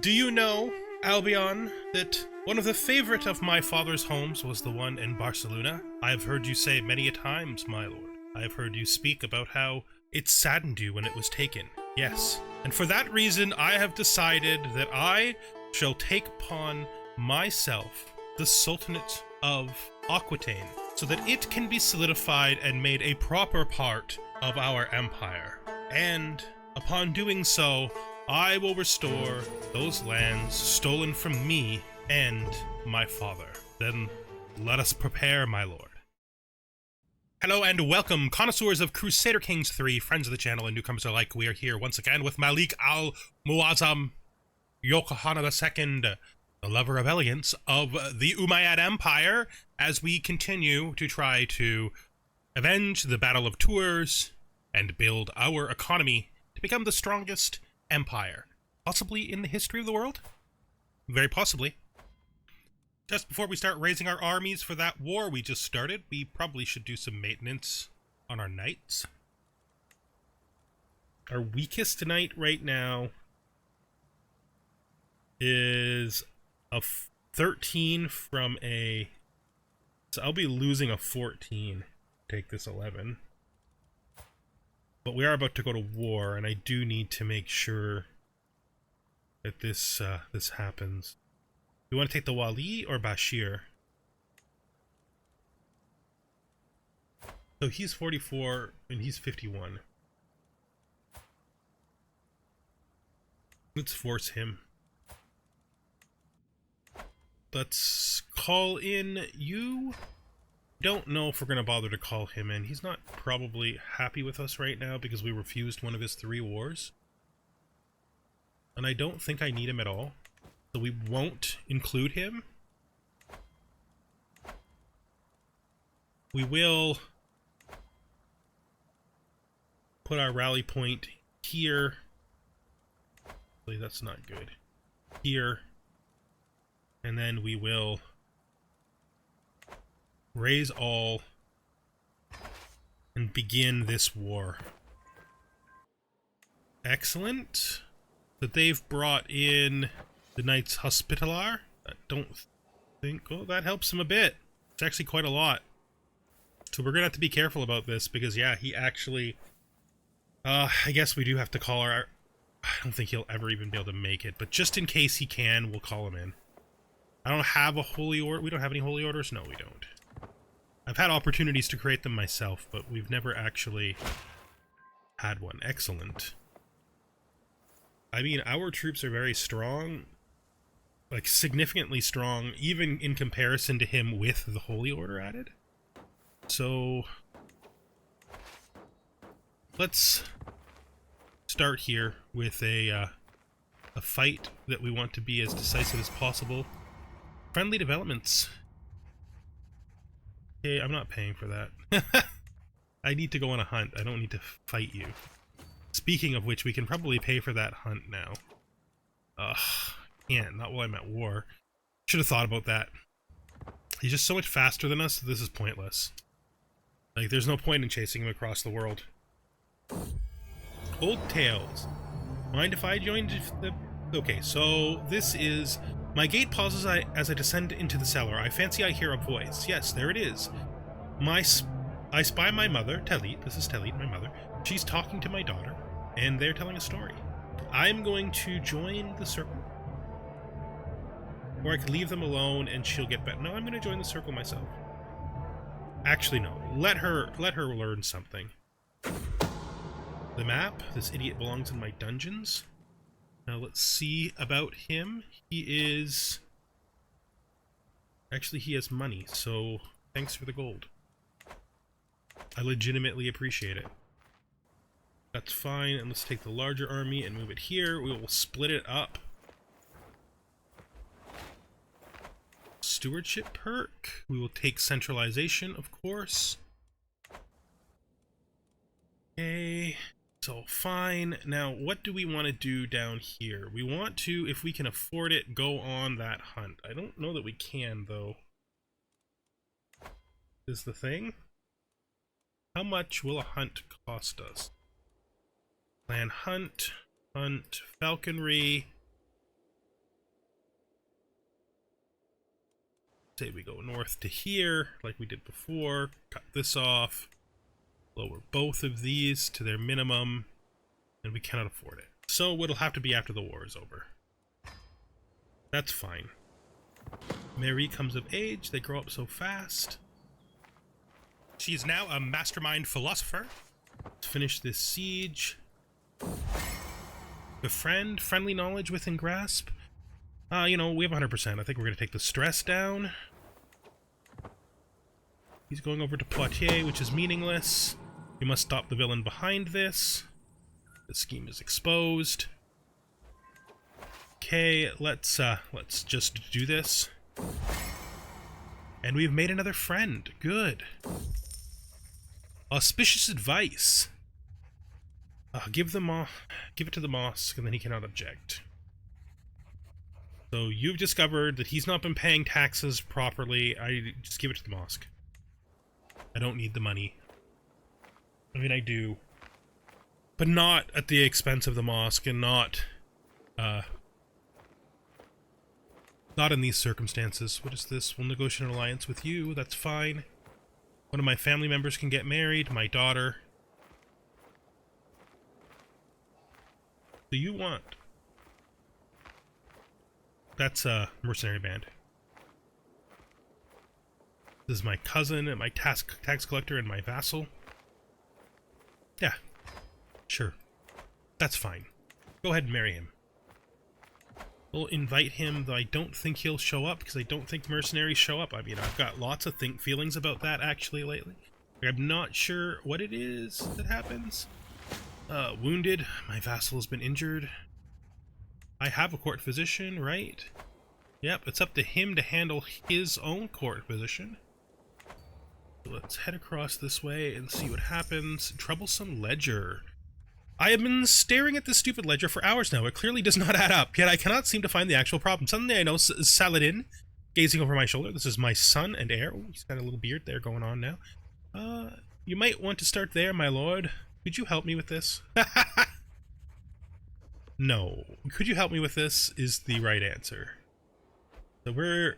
Do you know, Albion, that one of the favorite of my father's homes was the one in Barcelona? I have heard you say many a times, my lord. I have heard you speak about how it saddened you when it was taken. Yes. And for that reason, I have decided that I shall take upon myself the Sultanate of Aquitaine, so that it can be solidified and made a proper part of our empire. And upon doing so, I will restore those lands stolen from me and my father. Then let us prepare, my lord. Hello and welcome, connoisseurs of Crusader Kings 3, friends of the channel and newcomers alike. We are here once again with Malik al-Muazzam Youkhanna II, the lover of elegance of the Umayyad Empire, as we continue to try to avenge the Battle of Tours and build our economy to become the strongest empire, possibly in the history of the world? Very possibly. Just before we start raising our armies for that war we just started, we probably should do some maintenance on our knights. Our weakest knight right now is a 13 from a... So I'll be losing a 14. Take this 11. But we are about to go to war, and I do need to make sure that this happens. Do you want to take the Wali or Bashir? So he's 44 and he's 51. Let's force him. Let's call in you. Don't know if we're going to bother to call him in. He's not probably happy with us right now because we refused one of his 3 wars. And I don't think I need him at all. So we won't include him. We will put our rally point here. Actually, that's not good. Here. And then we will raise all and begin this war. Excellent. That they've brought in the Knights Hospitaller. I don't think... Oh, that helps him a bit. It's actually quite a lot. So we're gonna have to be careful about this because, yeah, he actually... I guess we do have to call our... I don't think he'll ever even be able to make it, but just in case he can, we'll call him in. I don't have a holy order. We don't have any holy orders? No, we don't. I've had opportunities to create them myself, but we've never actually had one. Excellent. I mean, our troops are very strong, like significantly strong, even in comparison to him with the holy order added. So let's start here with a fight that we want to be as decisive as possible. Friendly developments. Okay, I'm not paying for that. I need to go on a hunt. I don't need to fight you. Speaking of which, we can probably pay for that hunt now. Can't. Not while I'm at war. Should have thought about that. He's just so much faster than us that this is pointless. Like, there's no point in chasing him across the world. Old Tales. Mind if I joined the... Okay, so this is... My gate pauses as I descend into the cellar. I fancy I hear a voice. Yes, there it is. I spy my mother, Talit. This is Talit, my mother. She's talking to my daughter, and they're telling a story. I'm going to join the circle. Or I could leave them alone and she'll get back. No, I'm going to join the circle myself. Actually, no. Let her learn something. The map. This idiot belongs in my dungeons. Now let's see about him. He is... Actually, he has money, so thanks for the gold. I legitimately appreciate it. That's fine, and let's take the larger army and move it here. We will split it up. Stewardship perk. We will take centralization, of course. Okay, so fine. Now, what do we want to do down here? We want to, if we can afford it, go on that hunt. I don't know that we can, though. Is the thing? How much will a hunt cost us? Plan hunt, falconry. Say we go north to here, like we did before. Cut this off. Lower both of these to their minimum. And we cannot afford it. So it'll have to be after the war is over. That's fine. Mary comes of age. They grow up so fast. She is now a mastermind philosopher. Let's finish this siege. Befriend. Friendly knowledge within grasp. You know, we have 100%. I think we're going to take the stress down. He's going over to Poitiers, which is meaningless. We must stop the villain behind this. The scheme is exposed. Okay, let's just do this. And we've made another friend. Good. Auspicious advice. Give it to the mosque, and then he cannot object. So you've discovered that he's not been paying taxes properly. I just give it to the mosque. I don't need the money. I mean, I do. But not at the expense of the mosque, and not in these circumstances. What is this? We'll negotiate an alliance with you. That's fine. One of my family members can get married. My daughter. Do you want? That's a mercenary band. This is my cousin and my tax collector and my vassal. Yeah. Sure. That's fine. Go ahead and marry him. We'll invite him, though I don't think he'll show up, because I don't think mercenaries show up. I mean, I've got lots of feelings about that, actually, lately. I'm not sure what it is that happens. Wounded. My vassal has been injured. I have a court physician, right? Yep, it's up to him to handle his own court physician. So let's head across this way and see what happens. Troublesome ledger. I have been staring at this stupid ledger for hours now. It clearly does not add up, yet I cannot seem to find the actual problem. Suddenly I know Saladin gazing over my shoulder. This is my son and heir. Oh, he's got a little beard there going on now. You might want to start there, my lord. Could you help me with this? No. Could you help me with this is the right answer. So we're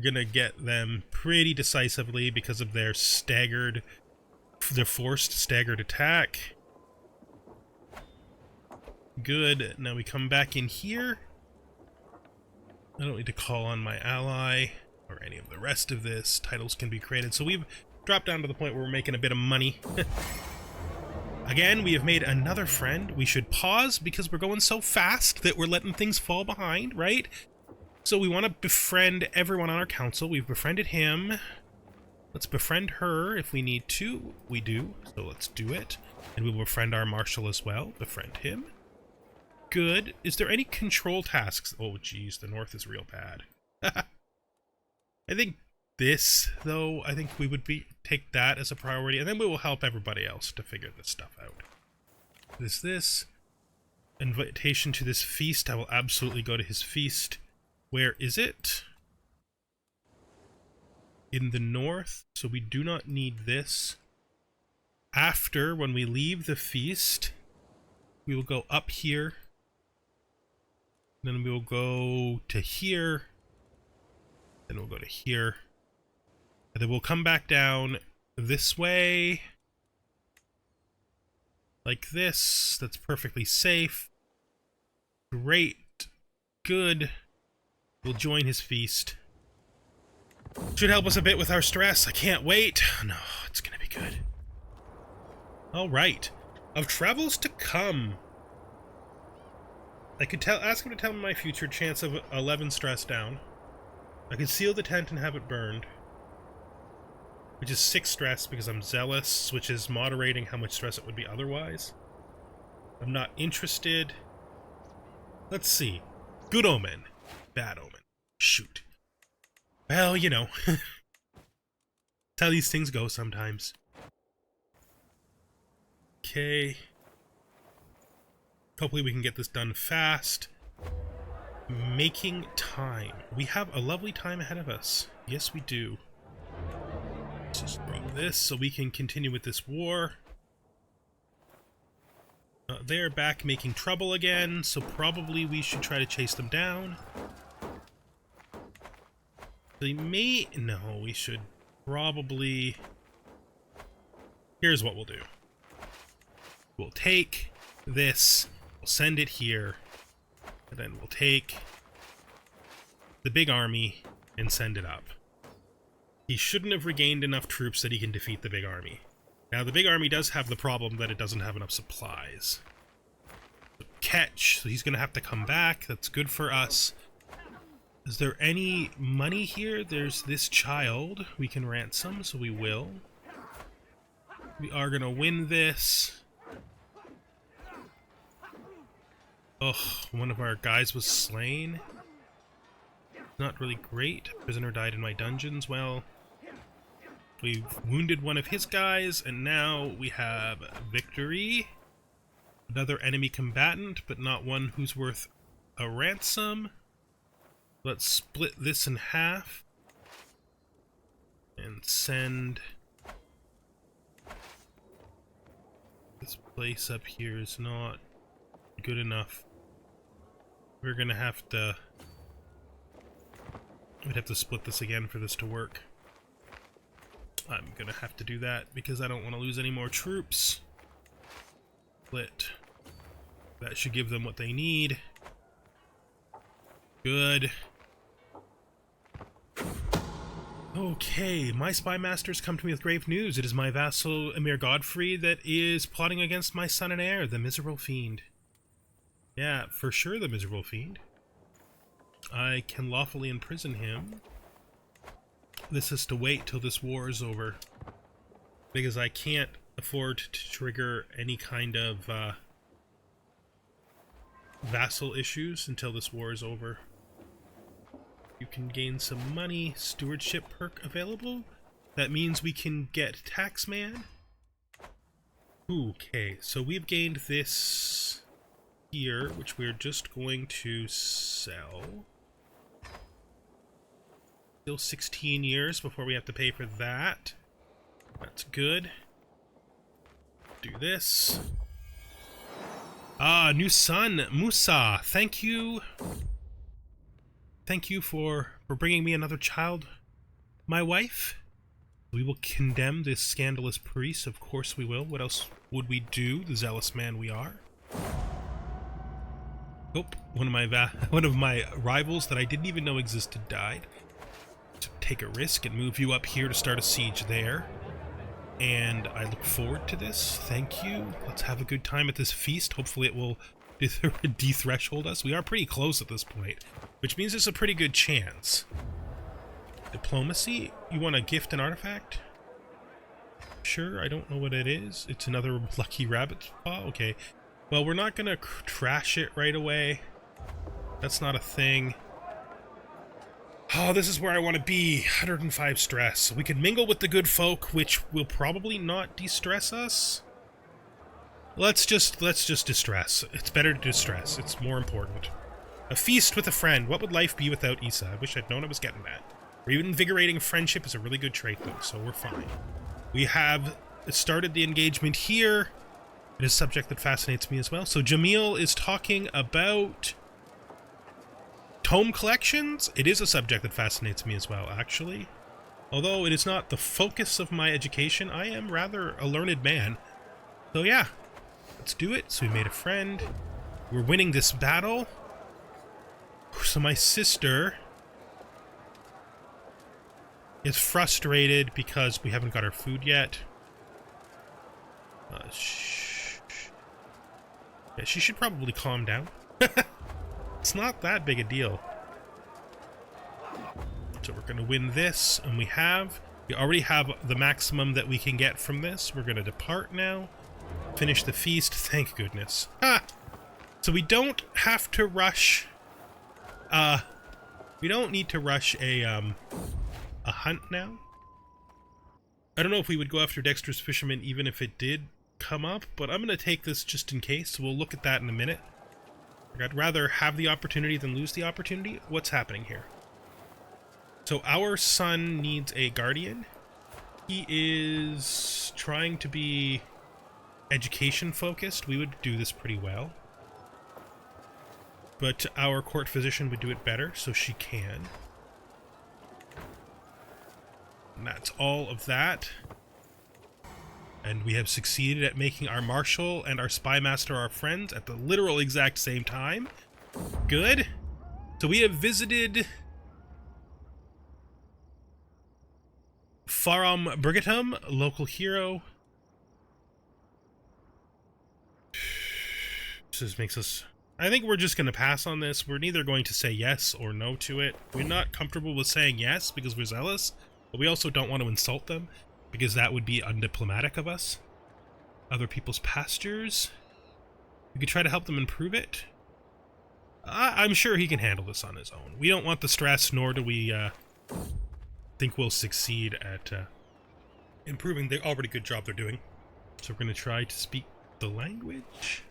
gonna get them pretty decisively because of their forced staggered attack. Good. Now we come back in here. I don't need to call on my ally or any of the rest of this. Titles can be created. So we've dropped down to the point where we're making a bit of money. Again, we have made another friend. We should pause because we're going so fast that we're letting things fall behind, right? So we want to befriend everyone on our council. We've befriended him. Let's befriend her if we need to. We do, so let's do it. And we will befriend our marshal as well. Befriend him. Good. Is there any control tasks? Oh, geez, the north is real bad. I think this, though, I think we would take that as a priority, and then we will help everybody else to figure this stuff out. Is this invitation to this feast? I will absolutely go to his feast. Where is it? In the north, so we do not need this. After, when we leave the feast, we will go up here. Then we will go to here. Then we'll go to here. And then we'll come back down this way. Like this. That's perfectly safe. Great. Good. We'll join his feast. Should help us a bit with our stress. I can't wait. No, it's gonna be good. Alright. Of travels to come. I could ask him to tell me my future. Chance of 11 stress down. I could seal the tent and have it burned. Which is 6 stress because I'm zealous, which is moderating how much stress it would be otherwise. I'm not interested. Let's see. Good omen. Bad omen. Shoot. Well, you know. That's how these things go sometimes. Okay. Hopefully we can get this done fast. Making time. We have a lovely time ahead of us. Yes, we do. Let's just drop this so we can continue with this war. They're back making trouble again, so probably we should try to chase them down. They may... No, we should probably... Here's what we'll do. We'll take this, we'll send it here, and then we'll take the big army and send it up. He shouldn't have regained enough troops that he can defeat the big army. Now, the big army does have the problem that it doesn't have enough supplies. Catch, so he's going to have to come back. That's good for us. Is there any money here? There's this child we can ransom, so we will. We are going to win this. Oh, one of our guys was slain. Not really great. Prisoner died in my dungeons. Well, we've wounded one of his guys, and now we have victory. Another enemy combatant, but not one who's worth a ransom. Let's split this in half and send... This place up here is not good enough. We're gonna have to... We'd have to split this again for this to work. I'm gonna have to do that because I don't want to lose any more troops. Split. That should give them what they need. Good. Okay, my spy masters come to me with grave news. It is my vassal Emir Godfrey that is plotting against my son and heir, the miserable fiend. Yeah, for sure the miserable fiend. I can lawfully imprison him. This is to wait till this war is over, because I can't afford to trigger any kind of vassal issues until this war is over. You can gain some money. Stewardship perk available. That means we can get Taxman. Okay, so we've gained this here, which we're just going to sell. Still 16 years before we have to pay for that. That's good. Do this. Ah, new son, Musa. Thank you. Thank you for bringing me another child, my wife. We will condemn this scandalous priest. Of course we will. What else would we do, the zealous man we are? Oh, one of my rivals that I didn't even know existed died. To take a risk and move you up here to start a siege there. And I look forward to this. Thank you. Let's have a good time at this feast. Hopefully it will de-threshold us. We are pretty close at this point, which means it's a pretty good chance. Diplomacy? You want to gift an artifact? Sure, I don't know what it is. It's another lucky rabbit paw? Okay. Well, we're not gonna trash it right away. That's not a thing. Oh, this is where I want to be. 105 stress. We can mingle with the good folk, which will probably not de-stress us. Let's just distress. It's better to distress. It's more important. A feast with a friend. What would life be without Issa? I wish I'd known I was getting that. Reinvigorating friendship is a really good trait, though, so we're fine. We have started the engagement here. It is a subject that fascinates me as well. So Jamil is talking about tome collections. It is a subject that fascinates me as well, actually. Although it is not the focus of my education, I am rather a learned man. So yeah, let's do it. So we made a friend. We're winning this battle. So my sister is frustrated because we haven't got our food yet. Yeah, she should probably calm down. It's not that big a deal. So we're going to win this, and we already have the maximum that we can get from this. We're going to depart now. Finish the feast, thank goodness. Ha! So we don't have to rush... we don't need to rush a hunt now. I don't know if we would go after Dexter's Fisherman even if it did come up, but I'm going to take this just in case, so we'll look at that in a minute. I'd rather have the opportunity than lose the opportunity. What's happening here? So our son needs a guardian. He is trying to be education focused. We would do this pretty well. But our court physician would do it better, so she can. And that's all of that. And we have succeeded at making our marshal and our spy master our friends at the literal exact same time. Good. So we have visited Faram Brigatum, local hero. This makes us... I think we're just going to pass on this. We're neither going to say yes or no to it. We're not comfortable with saying yes because we're zealous, but we also don't want to insult them because that would be undiplomatic of us. Other people's pastures. We could try to help them improve it. I'm sure he can handle this on his own. We don't want the stress, nor do we think we'll succeed at improving the already good job they're doing. So we're going to try to speak the language.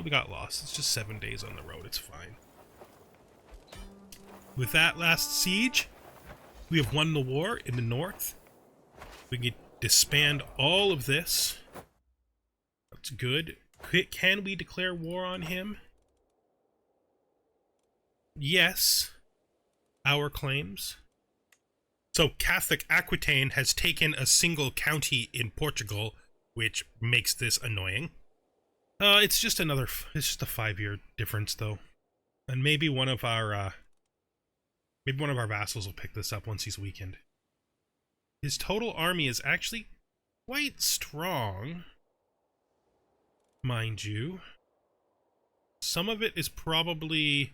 We got lost. It's just 7 days on the road. It's fine. With that last siege, we have won the war in the north. We can disband all of this. That's good. Can we declare war on him? Yes. Our claims. So Catholic Aquitaine has taken a single county in Portugal, which makes this annoying. It's just a 5-year difference, though. And maybe one of our vassals will pick this up once he's weakened. His total army is actually quite strong, mind you. Some of it is probably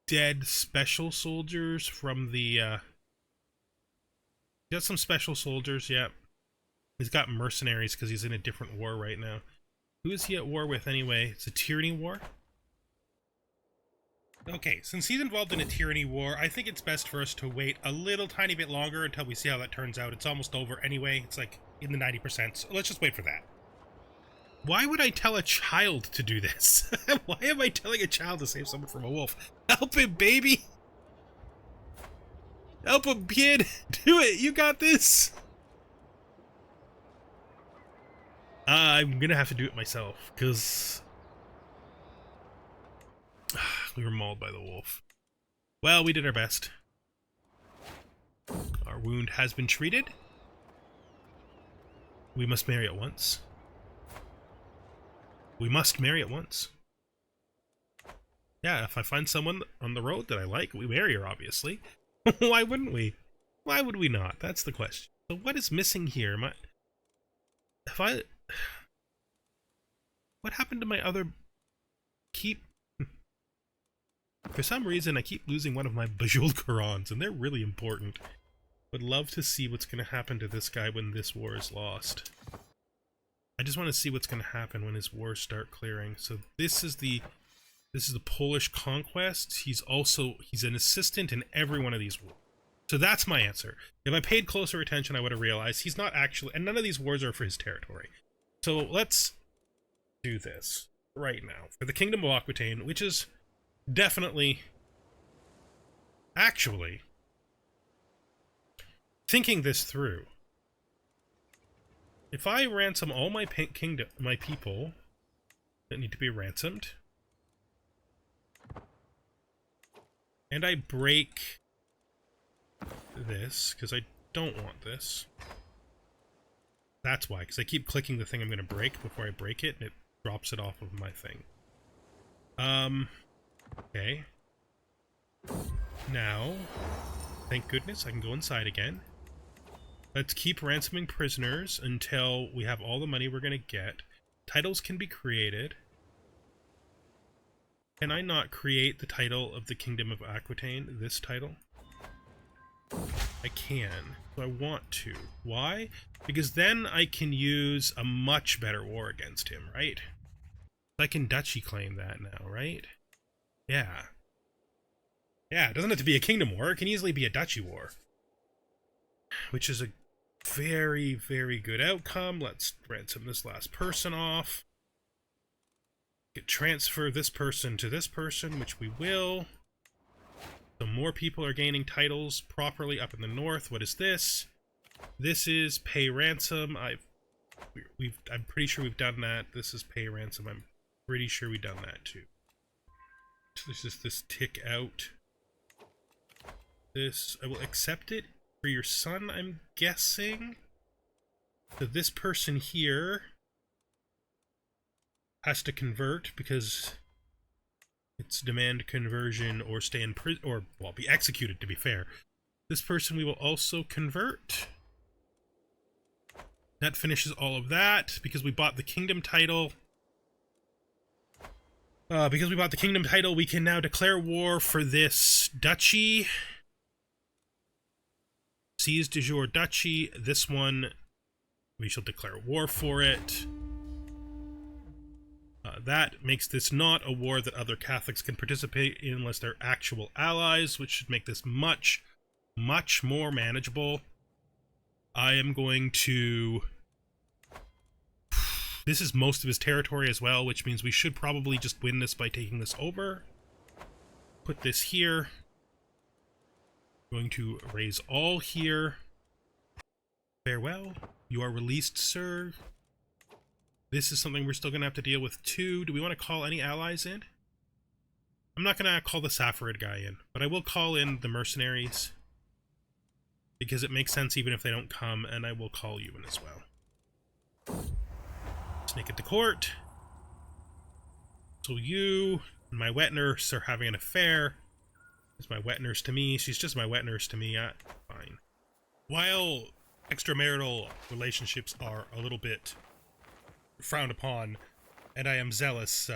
dead special soldiers from the, got some special soldiers, yeah. He's got mercenaries because he's in a different war right now. Who is he at war with anyway? It's a tyranny war? Okay, since he's involved in a tyranny war, I think it's best for us to wait a little tiny bit longer until we see how that turns out. It's almost over anyway. It's like in the 90%, so let's just wait for that. Why would I tell a child to do this? Why am I telling a child to save someone from a wolf? Help him, baby! Help him, kid! Do it! You got this! I'm gonna have to do it myself, because we were mauled by the wolf. Well, we did our best. Our wound has been treated. We must marry at once. We must marry at once. Yeah, if I find someone on the road that I like, we marry her, obviously. Why wouldn't we? Why would we not? That's the question. So what is missing here? What happened to my other keep? For some reason, I keep losing one of my Bejeweled Qurans, and they're really important. Would love to see what's going to happen to this guy when this war is lost. I just want to see what's going to happen when his wars start clearing. So this is the Polish conquest. He's an assistant in every one of these wars. So that's my answer. If I paid closer attention, I would have realized he's not actually, and none of these wars are for his territory. So let's do this right now for the Kingdom of Aquitaine, which is definitely, actually, thinking this through. If I ransom all my people that need to be ransomed, and I break this, because I don't want this. That's why, because I keep clicking the thing I'm going to break before I break it, and it drops it off of my thing. Okay. Now, thank goodness I can go inside again. Let's keep ransoming prisoners until we have all the money we're going to get. Titles can be created. Can I not create the title of the Kingdom of Aquitaine, this title? I can. So I want to. Why? Because then I can use a much better war against him, right? I can duchy claim that now, right? Yeah. Yeah, it doesn't have to be a kingdom war. It can easily be a duchy war. Which is a very, very good outcome. Let's ransom this last person off. Transfer this person to this person, which we will. So more people are gaining titles properly up in the north. What is this? This is pay ransom. I'm pretty sure we've done that. This is pay ransom. I'm pretty sure we've done that too. So there's just this tick out. This, I will accept it for your son, I'm guessing. So this person here has to convert because it's demand conversion or stay in prison, or, well, be executed, to be fair. This person we will also convert. That finishes all of that because we bought the kingdom title. We can now declare war for this duchy. Seize de jure duchy. This one, we shall declare war for it. That makes this not a war that other Catholics can participate in unless they're actual allies, which should make this much, much more manageable. I am going to... This is most of his territory as well, which means we should probably just win this by taking this over. Put this here. Going to raise all here. Farewell. You are released, sir. This is something we're still going to have to deal with too. Do we want to call any allies in? I'm not going to call the Safarid guy in, but I will call in the mercenaries. Because it makes sense even if they don't come, and I will call you in as well. Sneak into court. So you and my wet nurse are having an affair. It's my wet nurse to me. She's just my wet nurse to me. Fine. While extramarital relationships are a little bit frowned upon, and I am zealous,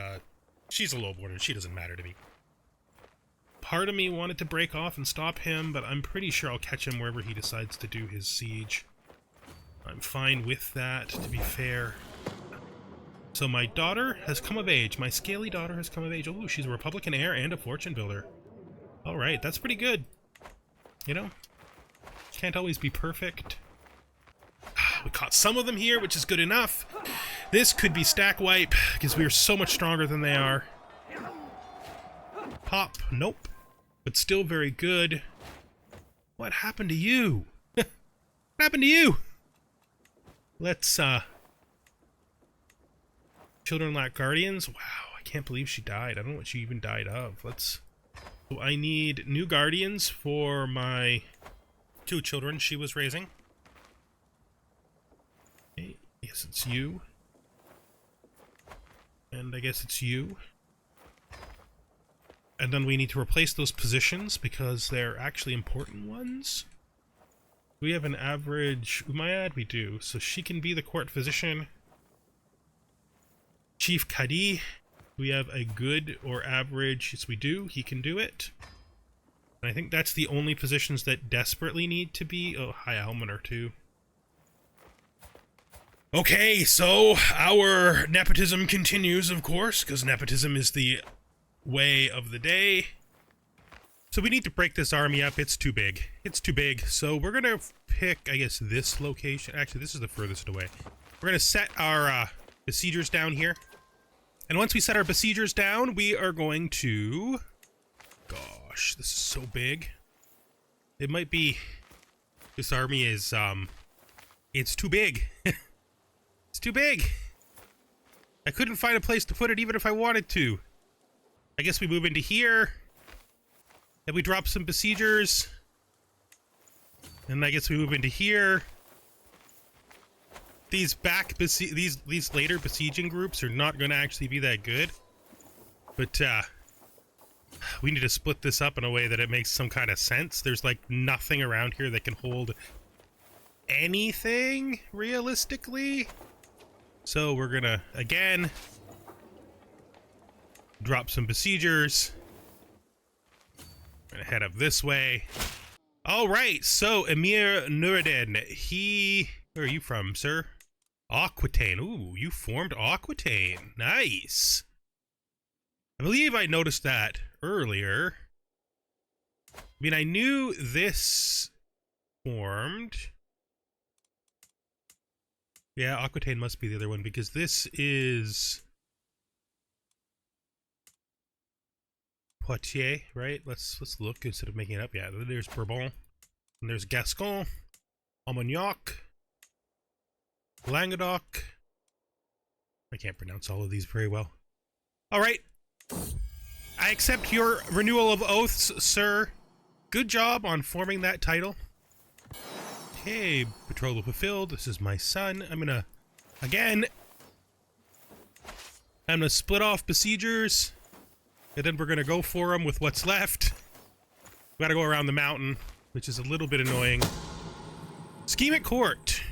she's a lowborn and she doesn't matter to me. Part of me wanted to break off and stop him, but I'm pretty sure I'll catch him wherever he decides to do his siege. I'm fine with that, to be fair. So my daughter has come of age. My scaly daughter has come of age. Oh, she's a Republican heir and a fortune builder. Alright, that's pretty good. You know? Can't always be perfect. We caught some of them here, which is good enough. This could be stack wipe, because we are so much stronger than they are. Pop, nope. But still very good. What happened to you? What happened to you? Let's, Children lack guardians? Wow, I can't believe she died. I don't know what she even died of. So I need new guardians for my 2 children she was raising. Okay, yes, it's you. And I guess it's you. And then we need to replace those positions because they're actually important ones. We have an average Umayyad? We do. So she can be the court physician. Chief Qadi. We have a good or average. Yes, we do. He can do it. And I think that's the only positions that desperately need to be. Oh, hi, Almoner, too. Okay, so our nepotism continues, of course, because nepotism is the way of the day. So we need to break this army up. It's too big. It's too big. So we're going to pick, I guess, this location. Actually, this is the furthest away. We're going to set our besiegers down here. And once we set our besiegers down, we are going to... Gosh, this is so big. It might be... This army is, it's too big. It's too big. I couldn't find a place to put it even if I wanted to. I guess we move into here. And we drop some besiegers. And I guess we move into here. These later besieging groups are not going to actually be that good. But, we need to split this up in a way that it makes some kind of sense. There's, like, nothing around here that can hold anything, realistically. So we're gonna, again, drop some besiegers. We're gonna head up this way. Alright, so Emir Nuruddin, where are you from, sir? Aquitaine. Ooh, you formed Aquitaine. Nice. I believe I noticed that earlier. I mean, I knew this formed. Yeah, Aquitaine must be the other one, because this is Poitiers, right? Let's look instead of making it up. Yeah, there's Bourbon, and there's Gascon, Armagnac, Languedoc. I can't pronounce all of these very well. All right. I accept your renewal of oaths, sir. Good job on forming that title. Okay, patrol fulfilled. This is my son. I'm gonna split off besiegers, and then we're gonna go for them with what's left. We gotta go around the mountain, which is a little bit annoying. Scheme at court.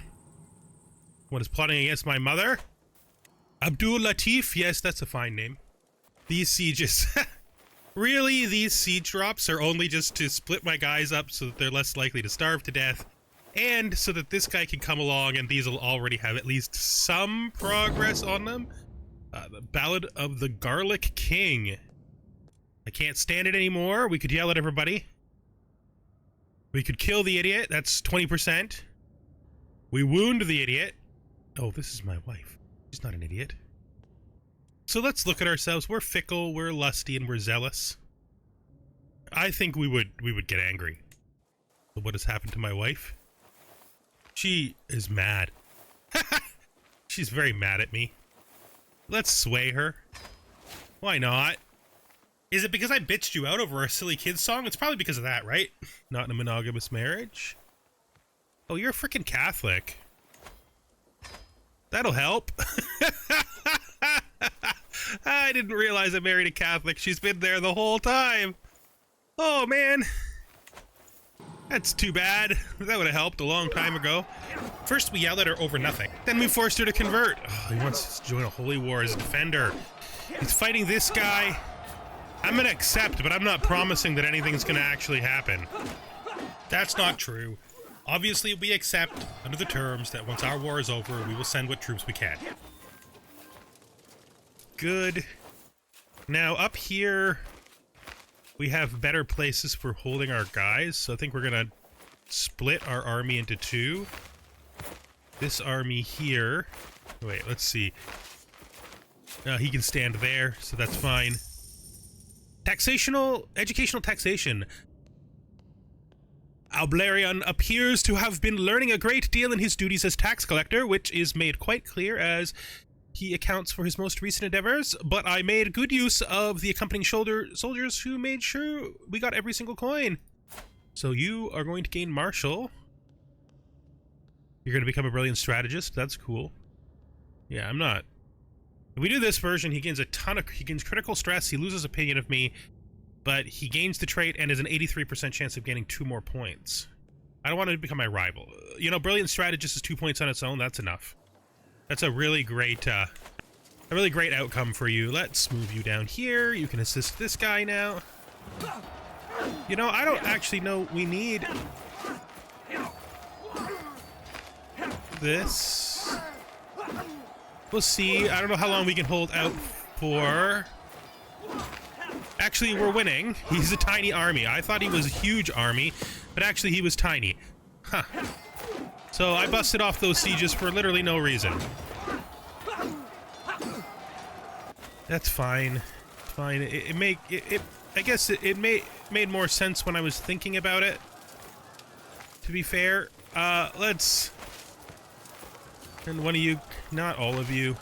What is plotting against my mother? Abdul Latif. Yes, that's a fine name. These sieges. Really, these siege drops are only just to split my guys up so that they're less likely to starve to death, and so that this guy can come along and these will already have at least some progress on them. The Ballad of the Garlic King. I can't stand it anymore. We could yell at everybody. We could kill the idiot. That's 20%. We wound the idiot. Oh, this is my wife. She's not an idiot. So let's look at ourselves. We're fickle, we're lusty, and we're zealous. I think we would get angry. But what has happened to my wife? She is mad. She's very mad at me. Let's sway her. Why not? Is it because I bitched you out over a silly kids song? It's probably because of that, right? Not in a monogamous marriage. Oh, you're a freaking Catholic. That'll help. I didn't realize I married a Catholic. She's been there the whole time. Oh, man. That's too bad. That would have helped a long time ago. First, we yelled at her over nothing. Then we forced her to convert. Oh, he wants to join a holy war as a defender. He's fighting this guy. I'm going to accept, but I'm not promising that anything's going to actually happen. That's not true. Obviously, we accept, under the terms, that once our war is over, we will send what troops we can. Good. Now, up here, we have better places for holding our guys, so I think we're going to split our army into two. This army here... Wait, let's see. He can stand there, so that's fine. Educational taxation. Alblarion appears to have been learning a great deal in his duties as tax collector, which is made quite clear as he accounts for his most recent endeavors, but I made good use of the accompanying soldiers who made sure we got every single coin. So you are going to gain Marshal. You're going to become a brilliant strategist. That's cool. Yeah, I'm not. If we do this version, he gains he gains critical stress, he loses opinion of me, but he gains the trait and has an 83% chance of gaining 2 more points. I don't want to become my rival. You know, brilliant strategist is 2 points on its own. That's enough. That's a really great outcome for you. Let's move you down here. You can assist this guy now. You know, I don't actually know we need this. We'll see. I don't know how long we can hold out for. Actually, we're winning. He's a tiny army. I thought he was a huge army, but actually he was tiny. Huh. So I busted off those sieges for literally no reason. That's fine. Fine. I guess it made more sense when I was thinking about it. To be fair, let's. And one of you, not all of you.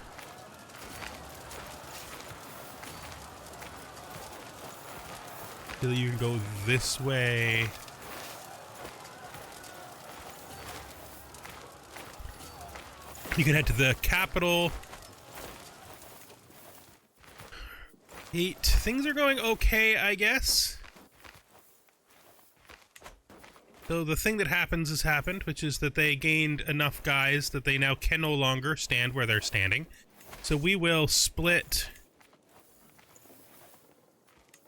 So you can go this way. You can head to the capital. 8. Things are going okay, I guess. So the thing that happens has happened, which is that they gained enough guys that they now can no longer stand where they're standing. So we will split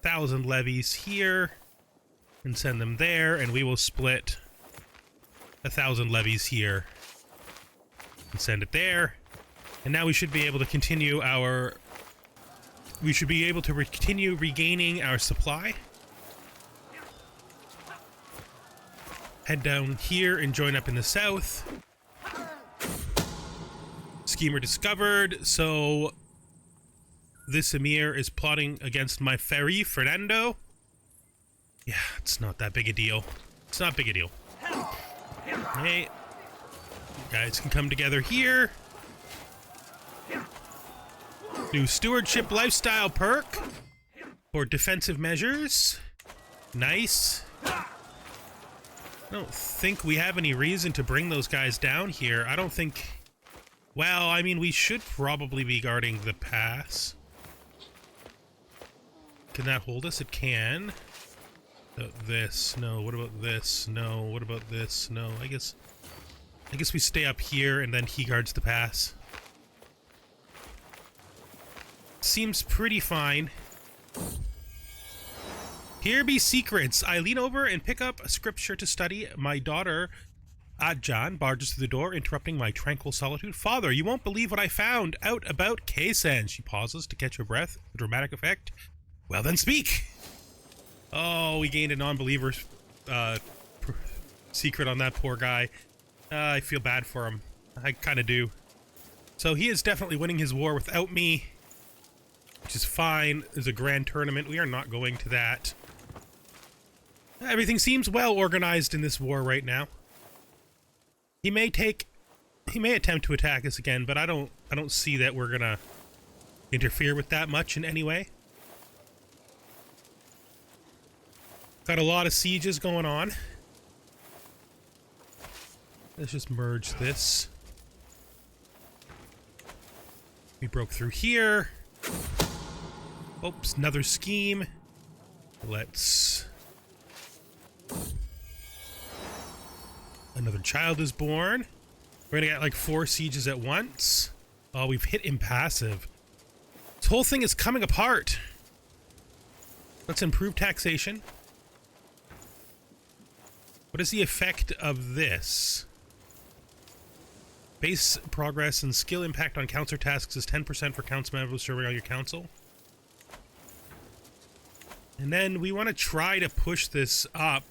1,000 levies here and send them there, and we will split 1,000 levies here and send it there. And now we should be able to continue continue regaining our supply. Head down here and join up in the south. Schemer discovered, so this emir is plotting against my Ferry, Fernando. Yeah, it's not that big a deal. It's not big a deal. Hey, you guys can come together here. New stewardship lifestyle perk for defensive measures. Nice. don't think we have any reason to bring those guys down here. I don't think... Well, I mean, we should probably be guarding the pass. Can that hold us? It can. This. No. What about this? No. What about this? No. I guess we stay up here and then he guards the pass. Seems pretty fine. Here be secrets. I lean over and pick up a scripture to study. My daughter, Adjan, barges through the door, interrupting my tranquil solitude. Father, you won't believe what I found out about Kaysen. She pauses to catch her breath. A dramatic effect. Well then speak! Oh, we gained a non-believer's secret on that poor guy. I feel bad for him. I kind of do. So he is definitely winning his war without me, which is fine. There's a grand tournament. We are not going to that. Everything seems well organized in this war right now. He may attempt to attack us again, but I don't see that we're gonna interfere with that much in any way. Got a lot of sieges going on. Let's just merge this. We broke through here. Oops, another scheme. Let's... Another child is born. We're gonna get like 4 sieges at once. Oh, we've hit impassive. This whole thing is coming apart. Let's improve taxation. What is the effect of this? Base progress and skill impact on council tasks is 10% for council members serving on your council. And then we want to try to push this up.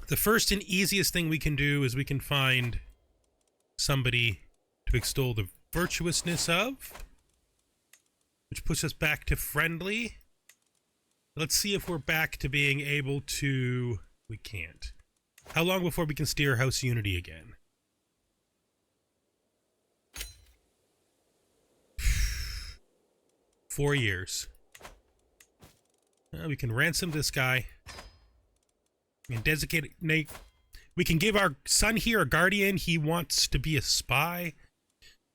The first and easiest thing we can do is we can find somebody to extol the virtuousness of, which puts us back to friendly. Let's see if we're back to being able to... We can't. How long before we can steer House Unity again? Four years. We can ransom this guy. We can designate... We can give our son here a guardian. He wants to be a spy.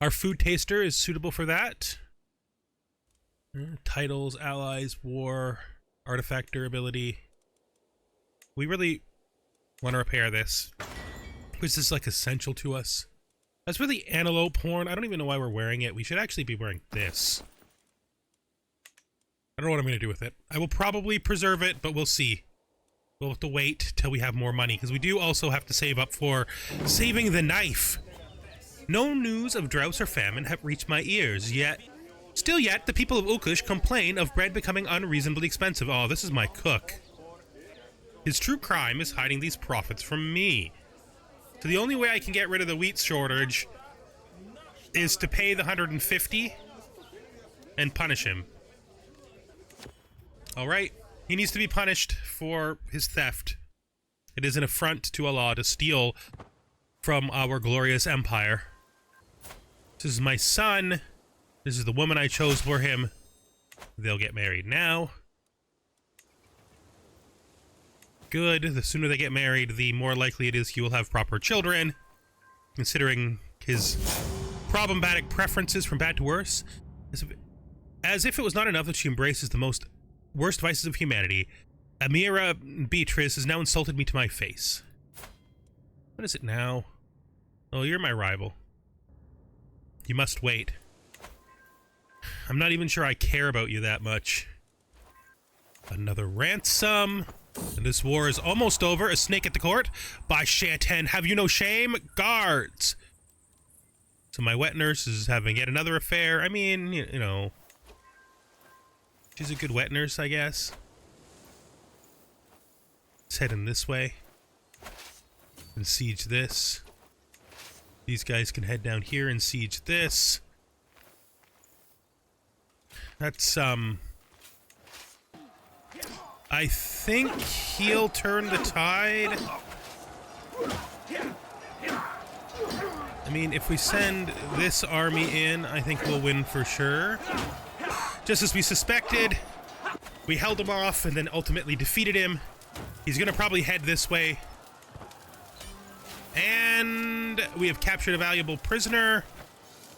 Our food taster is suitable for that. Titles, allies, war... Artifact durability. We really want to repair this. This is like essential to us. That's really antelope horn. I don't even know why we're wearing it. We should actually be wearing this. I don't know what I'm going to do with it. I will probably preserve it, but we'll see. We'll have to wait till we have more money, because we do also have to save up for saving the knife. No news of droughts or famine have reached my ears, yet... Still yet, the people of Ukush complain of bread becoming unreasonably expensive. Oh, this is my cook. His true crime is hiding these profits from me. So the only way I can get rid of the wheat shortage is to pay the 150 and punish him. Alright, he needs to be punished for his theft. It is an affront to Allah to steal from our glorious empire. This is my son. This is the woman I chose for him. They'll get married now. Good. The sooner they get married, the more likely it is he will have proper children. Considering his problematic preferences from bad to worse. As if it was not enough that she embraces the worst vices of humanity, Amira Beatrice has now insulted me to my face. What is it now? Oh, you're my rival. You must wait. I'm not even sure I care about you that much. Another ransom. And this war is almost over. A snake at the court. By Shantan, have you no shame? Guards! So my wet nurse is having yet another affair. I mean, you know. She's a good wet nurse, I guess. Let's head in this way. And siege this. These guys can head down here and siege this. That's, I think he'll turn the tide. I mean, if we send this army in, I think we'll win for sure. Just as we suspected, we held him off and then ultimately defeated him. He's gonna probably head this way. And we have captured a valuable prisoner.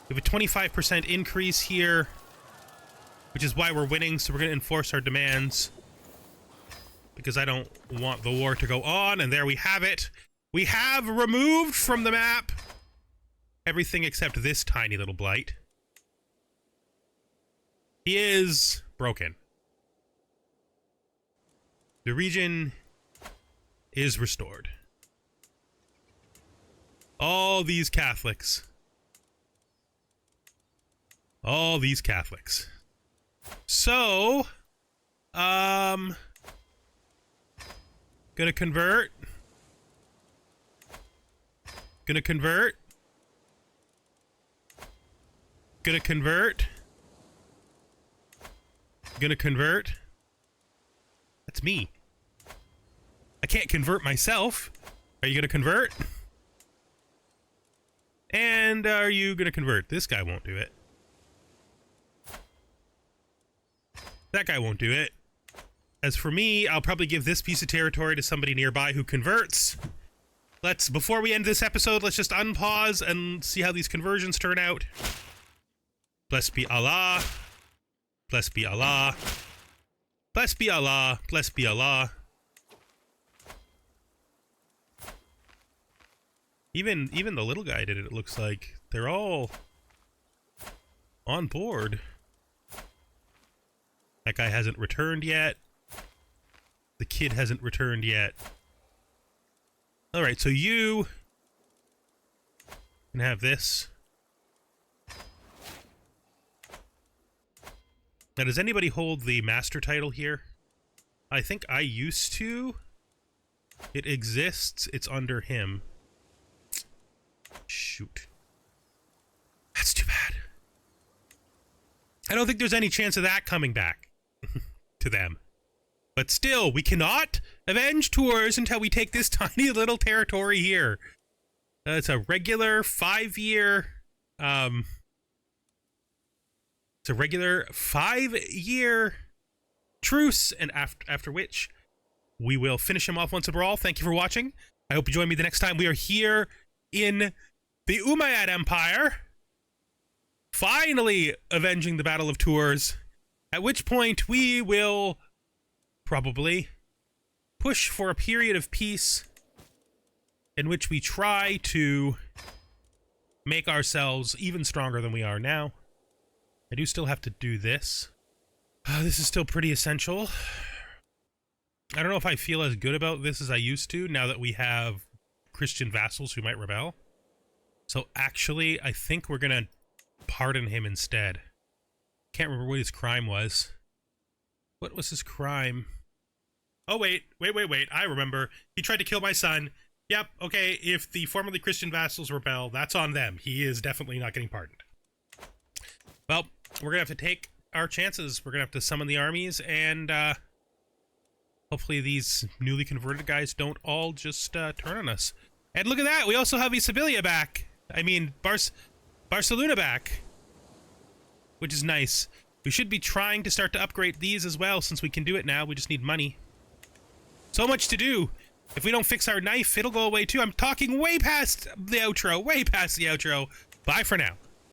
We have a 25% increase here, which is why we're winning, so we're gonna enforce our demands. Because I don't want the war to go on, and there we have it. We have removed from the map everything except this tiny little blight. He is broken. The region is restored. All these Catholics. All these Catholics. So, gonna convert. Gonna convert. Gonna convert. Gonna convert. That's me. I can't convert myself. Are you gonna convert? And are you gonna convert? This guy won't do it. That guy won't do it. As for me, I'll probably give this piece of territory to somebody nearby who converts. Before we end this episode, let's just unpause and see how these conversions turn out. Blessed be Allah. Blessed be Allah. Blessed be Allah. Blessed be Allah. Even the little guy did it, it looks like. They're all on board. That guy hasn't returned yet. The kid hasn't returned yet. Alright, so you can have this. Now, does anybody hold the master title here? I think I used to. It exists. It's under him. Shoot. That's too bad. I don't think there's any chance of that coming back to them. But still, we cannot avenge Tours until we take this tiny little territory here. It's a regular 5-year... it's a regular 5-year truce, and after which we will finish him off once and for all. Thank you for watching. I hope you join me the next time. We are here in the Umayyad Empire, finally avenging the Battle of Tours, at which point we will probably push for a period of peace in which we try to make ourselves even stronger than we are now. I do still have to do this. This is still pretty essential. I don't know if I feel as good about this as I used to now that we have Christian vassals who might rebel. So actually, I think we're gonna pardon him instead. Can't remember what his crime was. What was his crime? Oh, wait. I remember. He tried to kill my son. Yep, okay, if the formerly Christian vassals rebel, that's on them. He is definitely not getting pardoned. Well, we're gonna have to take our chances. We're gonna have to summon the armies, and hopefully these newly converted guys don't all just turn on us. And look at that, we also have Sevilla back. I mean, Barcelona back, which is nice. We should be trying to start to upgrade these as well, since we can do it now. We just need money. So much to do. If we don't fix our knife, it'll go away too. I'm talking way past the outro. Way past the outro. Bye for now.